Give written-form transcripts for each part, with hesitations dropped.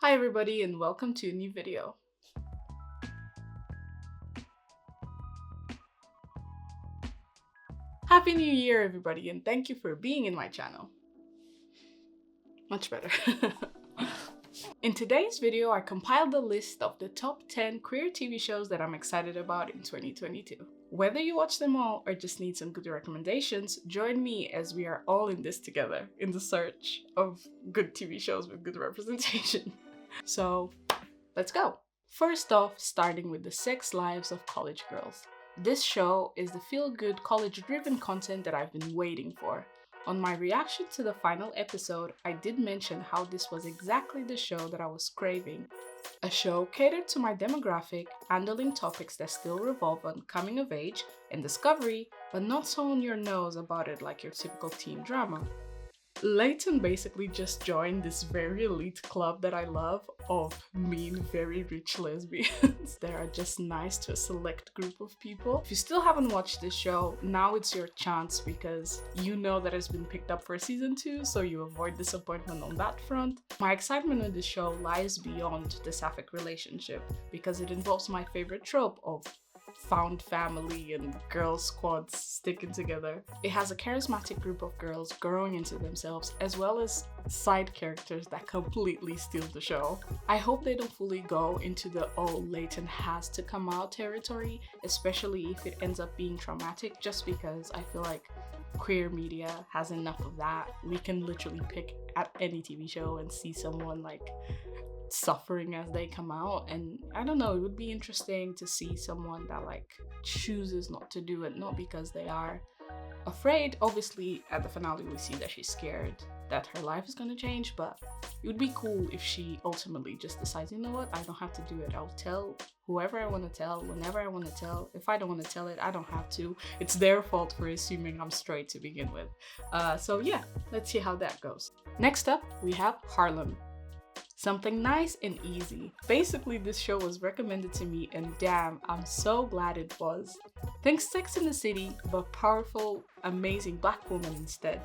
Hi everybody and welcome to a new video. Happy New Year everybody and thank you for being in my channel. Much better. In today's video, I compiled a list of the top 10 queer TV shows that I'm excited about in 2022. Whether you watch them all or just need some good recommendations, join me as we are all in this together in the search of good TV shows with good representation. So, let's go! First off, starting with the sex lives of college girls. This show is the feel-good college-driven content that I've been waiting for. On my reaction to the final episode, I did mention how this was exactly the show that I was craving. A show catered to my demographic, handling topics that still revolve on coming of age and discovery, but not so on your nose about it like your typical teen drama. Leighton basically just joined this very elite club that I love of mean, very rich lesbians that are just nice to a select group of people. If you still haven't watched this show, now it's your chance because you know that it's been picked up for season 2, so you avoid disappointment on that front. My excitement with this show lies beyond the sapphic relationship because it involves my favorite trope of found family and girl squads sticking together. It has a charismatic group of girls growing into themselves as well as side characters that completely steal the show. I hope they don't fully go into the Leighton has to come out territory, especially if it ends up being traumatic, just because I feel like queer media has enough of that. We can literally pick at any TV show and see someone like suffering as they come out, and I don't know, it would be interesting to see someone that like chooses not to do it, not because they are afraid. Obviously at the finale we see that she's scared that her life is going to change, but it would be cool if she ultimately just decides, you know what, I don't have to do it. I'll tell whoever I want to tell, whenever I want to tell. If I don't want to tell it, I don't have to. It's their fault for assuming I'm straight to begin with. So yeah, let's see how that goes. Next up we have Harlem. Something nice and easy. Basically, this show was recommended to me and damn, I'm so glad it was. Think Sex and the City, but powerful, amazing black woman instead.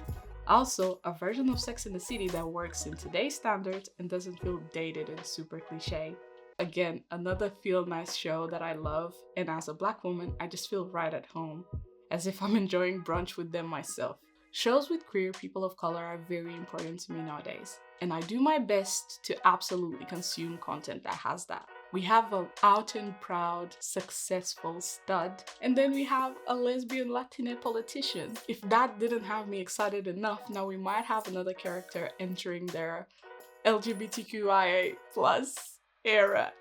Also, a version of Sex and the City that works in today's standards and doesn't feel dated and super cliche. Again, another feel nice show that I love, and as a black woman, I just feel right at home, as if I'm enjoying brunch with them myself. Shows with queer people of color are very important to me nowadays, and I do my best to absolutely consume content that has that. We have an out and proud, successful stud, and then we have a lesbian Latina politician. If that didn't have me excited enough, now we might have another character entering their LGBTQIA+ era.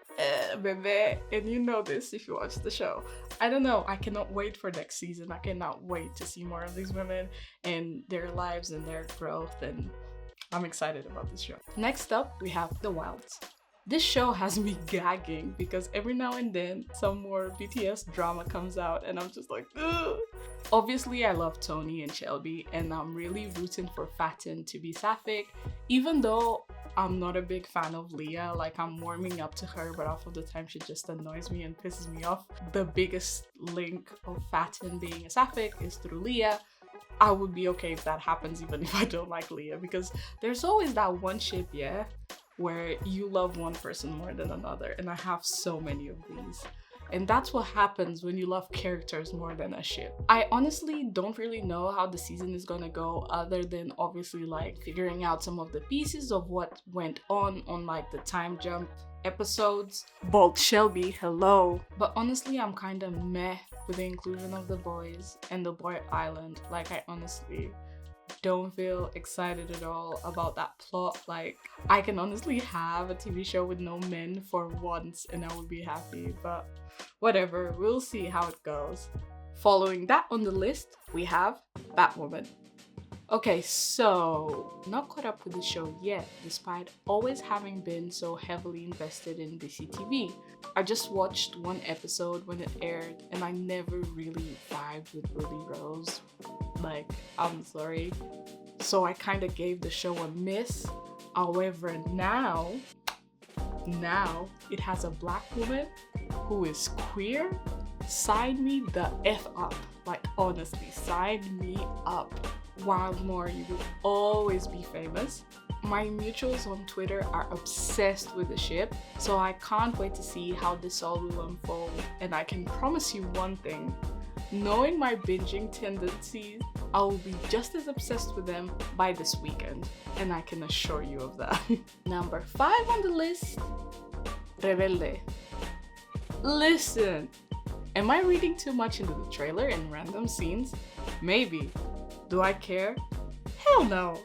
Bebe, and you know this if you watch the show. I don't know, I cannot wait for next season. I cannot wait to see more of these women and their lives and their growth, and I'm excited about this show. Next up, we have The Wilds. This show has me gagging because every now and then some more BTS drama comes out and I'm just like, ugh. Obviously, I love Tony and Shelby, and I'm really rooting for Fatin to be sapphic, even though I'm not a big fan of Leah. Like, I'm warming up to her, but half of the time she just annoys me and pisses me off. The biggest link of Fatin being a sapphic is through Leah. I would be okay if that happens even if I don't like Leah, because there's always that one ship, yeah, where you love one person more than another, and I have so many of these. And that's what happens when you love characters more than a ship. I honestly don't really know how the season is gonna go, other than obviously like figuring out some of the pieces of what went on like the time jump episodes. Bolt Shelby, hello. But honestly, I'm kind of meh with the inclusion of the boys and the boy island. Like, I honestly don't feel excited at all about that plot. Like, I can honestly have a TV show with no men for once and I would be happy, but whatever, we'll see how it goes. Following that on the list, we have Batwoman. Okay, so not caught up with the show yet, despite always having been so heavily invested in DC TV. I just watched one episode when it aired and I never really vibed with Ruby Rose. Like, I'm sorry. So I kind of gave the show a miss. However, now it has a black woman who is queer. Sign me the F up. Like, honestly, sign me up. Wild More, you will always be famous. My mutuals on Twitter are obsessed with the ship, so I can't wait to see how this all will unfold. And I can promise you one thing, knowing my binging tendencies, I will be just as obsessed with them by this weekend, and I can assure you of that. Number 5 on the list, Rebelde. Listen, am I reading too much into the trailer and random scenes? Maybe. Do I care? Hell no!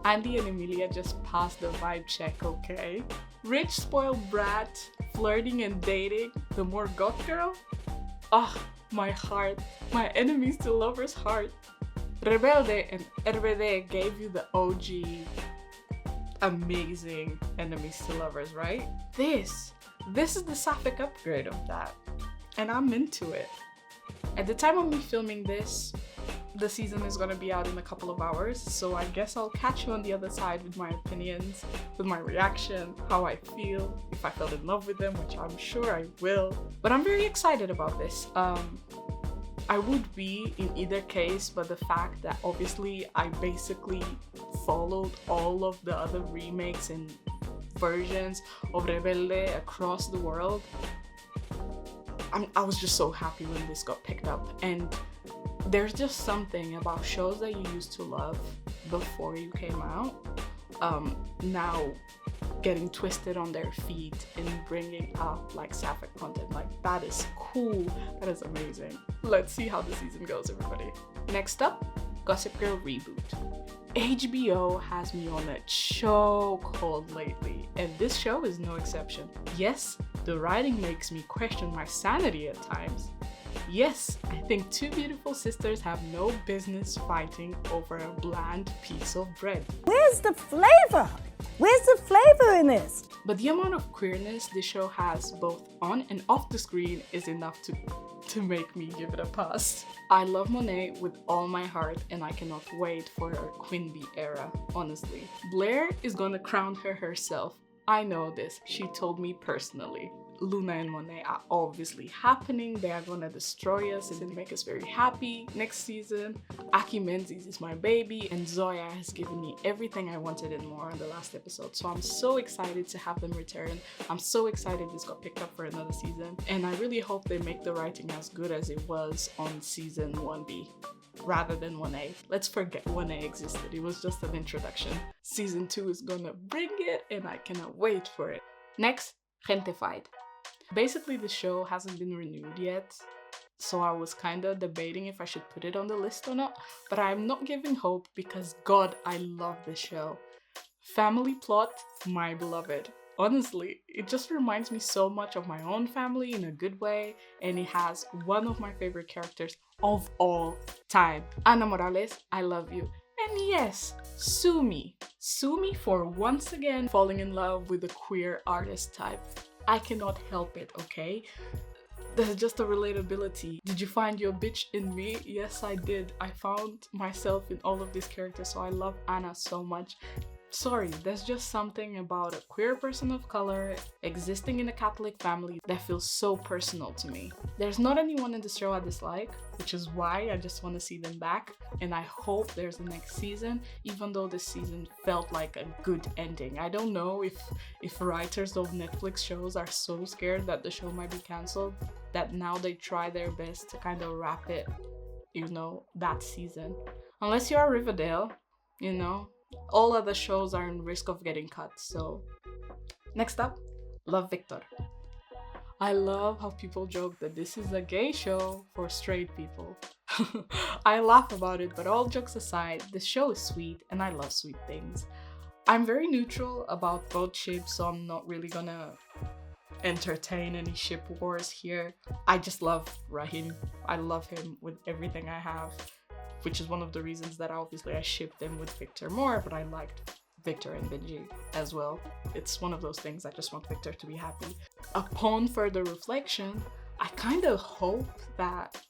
Andy and Emilia just passed the vibe check, okay? Rich, spoiled brat, flirting and dating, the more goth girl? Ah, my heart, my enemies to lovers' heart. Rebelde and RBD gave you the OG amazing enemies to lovers, right? This is the sapphic upgrade of that, and I'm into it. At the time of me filming this, the season is gonna be out in a couple of hours, so I guess I'll catch you on the other side with my opinions, with my reaction, how I feel, if I fell in love with them, which I'm sure I will. But I'm very excited about this. I would be in either case, but the fact that obviously I basically followed all of the other remakes and versions of Rebelde across the world, I was just so happy when this got picked up. And there's just something about shows that you used to love before you came out, now getting twisted on their feet and bringing up like sapphic content. Like, that is cool, that is amazing. Let's see how the season goes, everybody. Next up, Gossip Girl Reboot. HBO has me on a chokehold lately, and this show is no exception. Yes, the writing makes me question my sanity at times. Yes, I think two beautiful sisters have no business fighting over a bland piece of bread. Where's the flavor? Where's the flavor in this? But the amount of queerness the show has both on and off the screen is enough to make me give it a pass. I love Monet with all my heart, and I cannot wait for her Queen Bee era, honestly. Blair is gonna crown her herself. I know this, she told me personally. Luna and Monet are obviously happening. They are gonna destroy us and make us very happy next season. Aki Menzies is my baby, and Zoya has given me everything I wanted and more on the last episode. So I'm so excited to have them return. I'm so excited this got picked up for another season, and I really hope they make the writing as good as it was on season 1B. Rather than 1A. Let's forget 1A existed. It was just an introduction. Season 2 is gonna bring it, and I cannot wait for it. Next, Gentefied. Basically, the show hasn't been renewed yet, so I was kinda debating if I should put it on the list or not, but I'm not giving hope because God, I love this show. Family plot, my beloved. Honestly, it just reminds me so much of my own family in a good way, and it has one of my favorite characters of all time. Ana Morales, I love you. And yes, sue me. Sue me for once again falling in love with a queer artist type. I cannot help it, okay? There's just a relatability. Did you find your bitch in me? Yes, I did. I found myself in all of these characters, so I love Anna so much. Sorry, there's just something about a queer person of color existing in a Catholic family that feels so personal to me. There's not anyone in the show I dislike, which is why I just want to see them back, and I hope there's a next season, even though this season felt like a good ending. I don't know if writers of Netflix shows are so scared that the show might be cancelled that now they try their best to kind of wrap it, you know, that season. Unless you're Riverdale, you know, all other shows are in risk of getting cut. So next up, Love Victor. I love how people joke that this is a gay show for straight people. I laugh about it, but all jokes aside, this show is sweet and I love sweet things. I'm very neutral about both ships, so I'm not really gonna entertain any ship wars here. I just love Rahim. I love him with everything I have, which is one of the reasons that obviously I shipped them with Victor more, but I liked Victor and Benji as well. It's one of those things, I just want Victor to be happy. Upon further reflection, I kind of hope that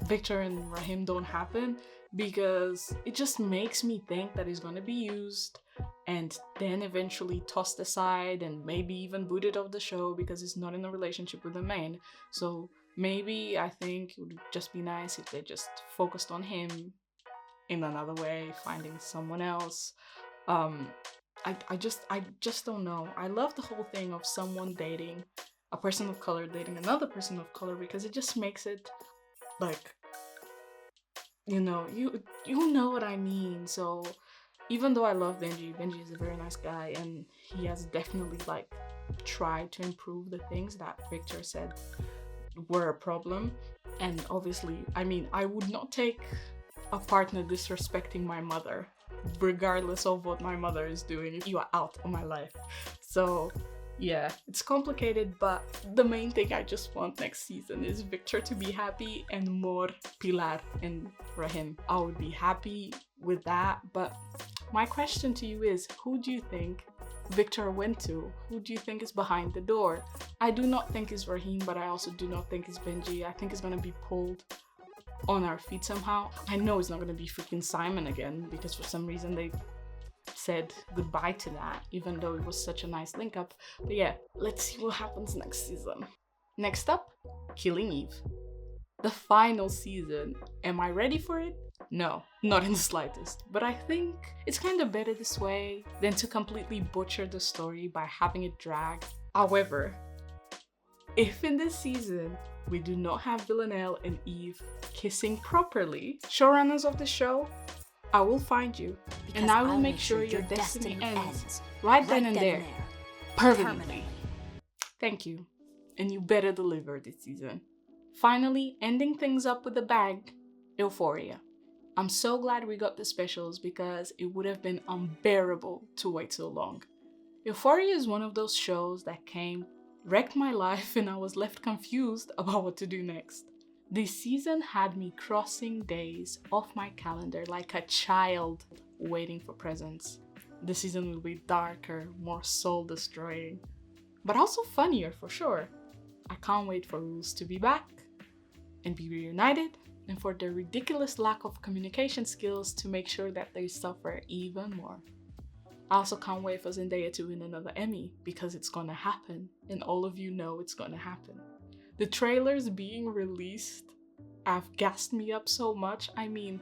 Victor and Rahim don't happen, because it just makes me think that he's gonna be used and then eventually tossed aside and maybe even booted off the show because he's not in a relationship with the main. So maybe I think it would just be nice if they just focused on him in another way, finding someone else. I just don't know. I love the whole thing of someone dating a person of color dating another person of color, because it just makes it like, you know what I mean. So even though I love Benji is a very nice guy, and he has definitely like tried to improve the things that Victor said were a problem. And obviously, I mean, I would not take a partner disrespecting my mother, regardless of what my mother is doing, if you are out of my life. So yeah, it's complicated, but the main thing I just want next season is Victor to be happy and more Pilar and Rahim. I would be happy with that. But my question to you is, who do you think Victor went to? Who do you think is behind the door? I do not think it's Rahim, but I also do not think it's Benji. I think it's gonna be pulled on our feet somehow. I know it's not gonna be freaking Simon again, because for some reason they said goodbye to that, even though it was such a nice link up. But yeah, let's see what happens next season. Next up, Killing Eve. The final season. Am I ready for it? No, not in the slightest. But I think it's kind of better this way than to completely butcher the story by having it drag. However, if in this season we do not have Villanelle and Eve kissing properly, showrunners of the show, I will find you, because and I will make sure your destiny ends right then and there, permanently. Thank you, and you better deliver this season. Finally, ending things up with a bang, Euphoria. I'm so glad we got the specials, because it would have been unbearable to wait so long. Euphoria is one of those shows that came, wrecked my life, and I was left confused about what to do next. This season had me crossing days off my calendar like a child waiting for presents. The season will be darker, more soul-destroying, but also funnier for sure. I can't wait for Rules to be back and be reunited, and for their ridiculous lack of communication skills to make sure that they suffer even more. I also can't wait for Zendaya to win another Emmy, because it's gonna happen, and all of you know it's gonna happen. The trailers being released have gassed me up so much. I mean,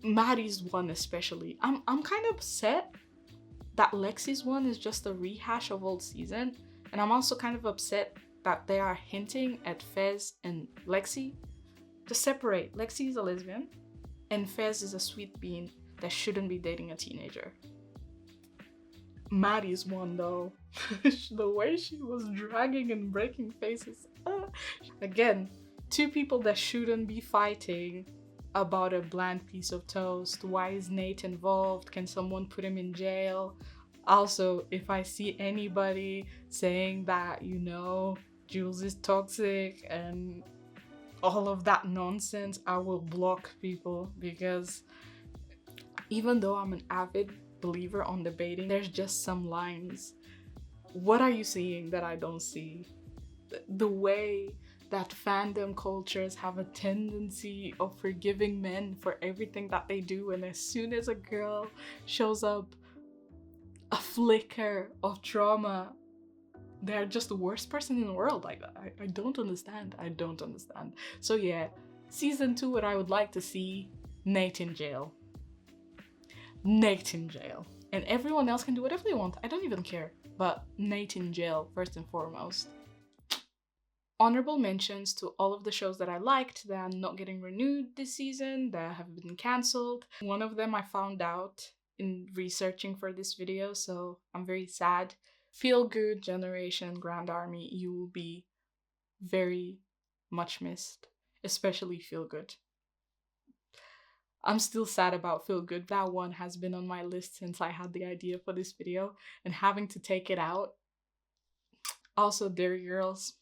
Maddie's one especially. I'm kind of upset that Lexi's one is just a rehash of old season, and I'm also kind of upset that they are hinting at Fez and Lexi to separate. Lexi is a lesbian, and Fez is a sweet bean that shouldn't be dating a teenager. Maddie's one though, the way she was dragging and breaking faces. Again, two people that shouldn't be fighting about a bland piece of toast. Why is Nate involved? Can someone put him in jail? Also, if I see anybody saying that, Jules is toxic and all of that nonsense, I will block people, because even though I'm an avid believer on debating, there's just some lines. What are you seeing that I don't see? The way that fandom cultures have a tendency of forgiving men for everything that they do, and as soon as a girl shows up a flicker of trauma, they're just the worst person in the world. Like, I don't understand. So yeah, season 2, what I would like to see, Nate in jail, and everyone else can do whatever they want. I don't even care, but Nate in jail first and foremost. Honorable mentions to all of the shows that I liked that are not getting renewed this season, that have been cancelled. One of them I found out in researching for this video, so I'm very sad. Feel Good, Generation, Grand Army, you will be very much missed, especially Feel Good. I'm still sad about Feel Good. That one has been on my list since I had the idea for this video, and having to take it out. Also, Dairy Girls.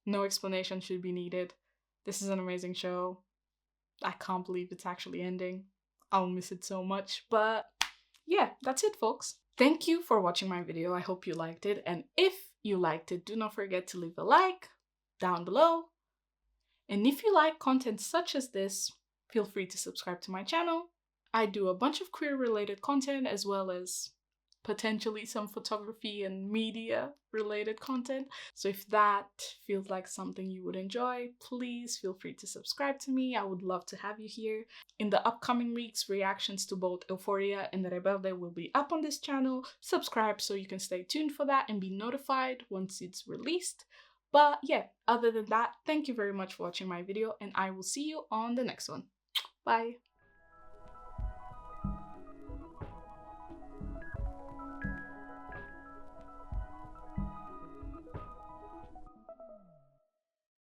No explanation should be needed. This is an amazing show. I can't believe it's actually ending. I'll miss it so much. But yeah, that's it, folks. Thank you for watching my video. I hope you liked it. And if you liked it, do not forget to leave a like down below. And if you like content such as this, feel free to subscribe to my channel. I do a bunch of queer related content, as well as potentially some photography and media related content. So if that feels like something you would enjoy, please feel free to subscribe to me. I would love to have you here. In the upcoming weeks, reactions to both Euphoria and Rebelde will be up on this channel. Subscribe so you can stay tuned for that and be notified once it's released. But yeah, other than that, thank you very much for watching my video, and I will see you on the next one. Bye.